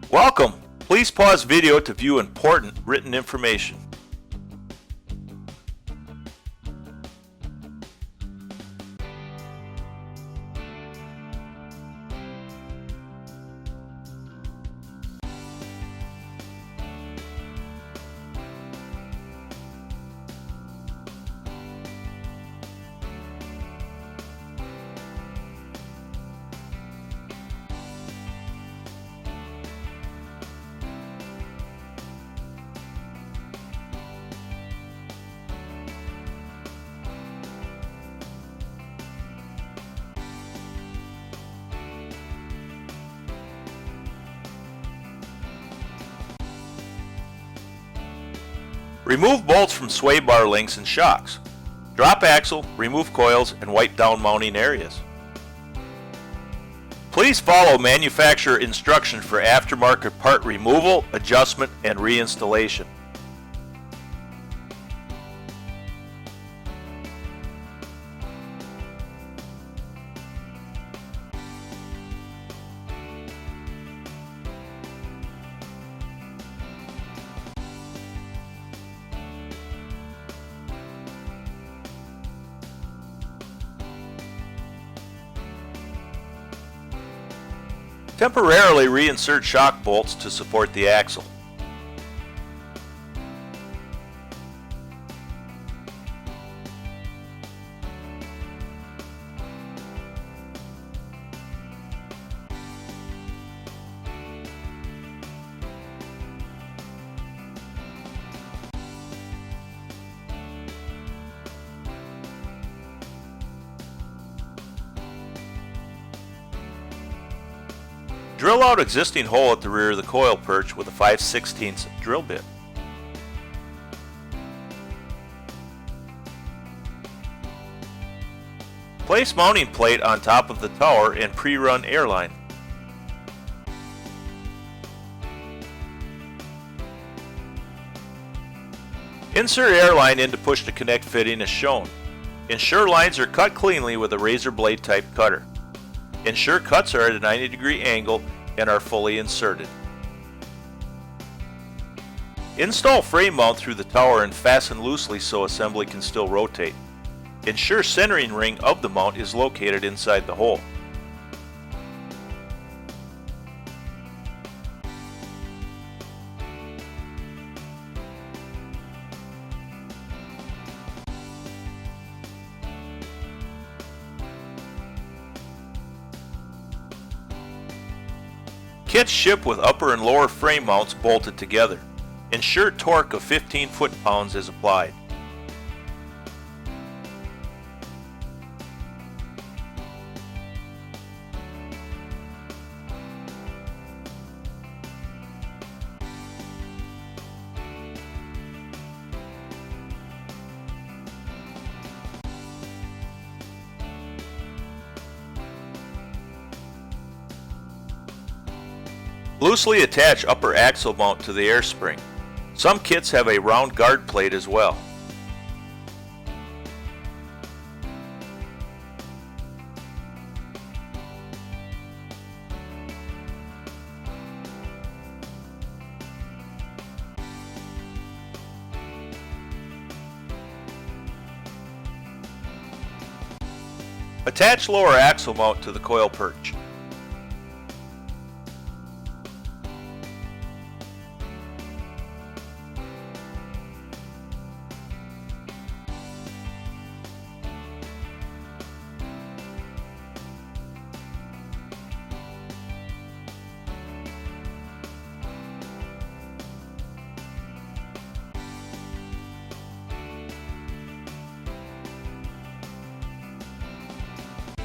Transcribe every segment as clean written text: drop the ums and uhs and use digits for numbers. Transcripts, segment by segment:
Welcome! Please pause video to view important written information. Remove bolts from sway bar links and shocks. Drop axle, remove coils, and wipe down mounting areas. Please follow manufacturer instructions for aftermarket part removal, adjustment, and reinstallation. Temporarily reinsert shock bolts to support the axle. Drill out existing hole at the rear of the coil perch with a 5/16 drill bit. Place mounting plate on top of the tower and pre-run airline. Insert airline in to push to connect fitting as shown. Ensure lines are cut cleanly with a razor blade type cutter. Ensure cuts are at a 90-degree angle and are fully inserted. Install frame mount through the tower and fasten loosely so assembly can still rotate. Ensure centering ring of the mount is located inside the hole. Kits ship with upper and lower frame mounts bolted together. Ensure torque of 15 foot-pounds is applied. Loosely attach upper axle mount to the air spring. Some kits have a round guard plate as well. Attach lower axle mount to the coil perch.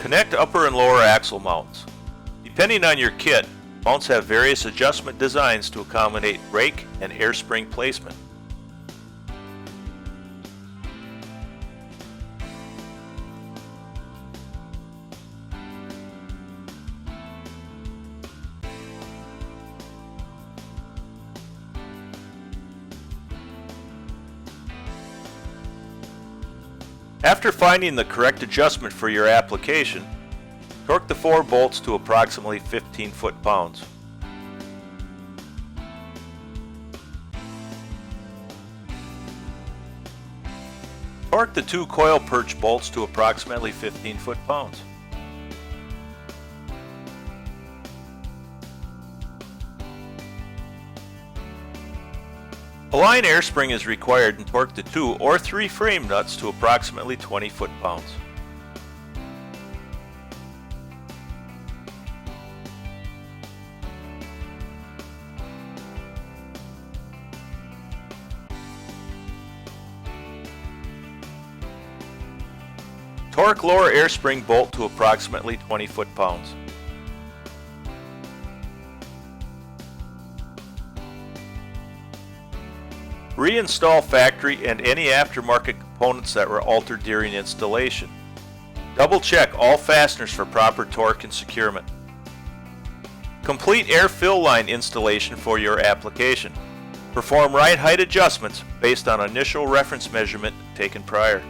Connect upper and lower axle mounts. Depending on your kit, mounts have various adjustment designs to accommodate rake and air spring placement. After finding the correct adjustment for your application, torque the 4 bolts to approximately 15 foot-pounds. Torque the 2 coil perch bolts to approximately 15 foot-pounds. A line air spring is required and torque the 2 or 3 frame nuts to approximately 20 foot-pounds. Torque lower air spring bolt to approximately 20 foot-pounds. Reinstall factory and any aftermarket components that were altered during installation. Double check all fasteners for proper torque and securement. Complete air fill line installation for your application. Perform ride height adjustments based on initial reference measurement taken prior.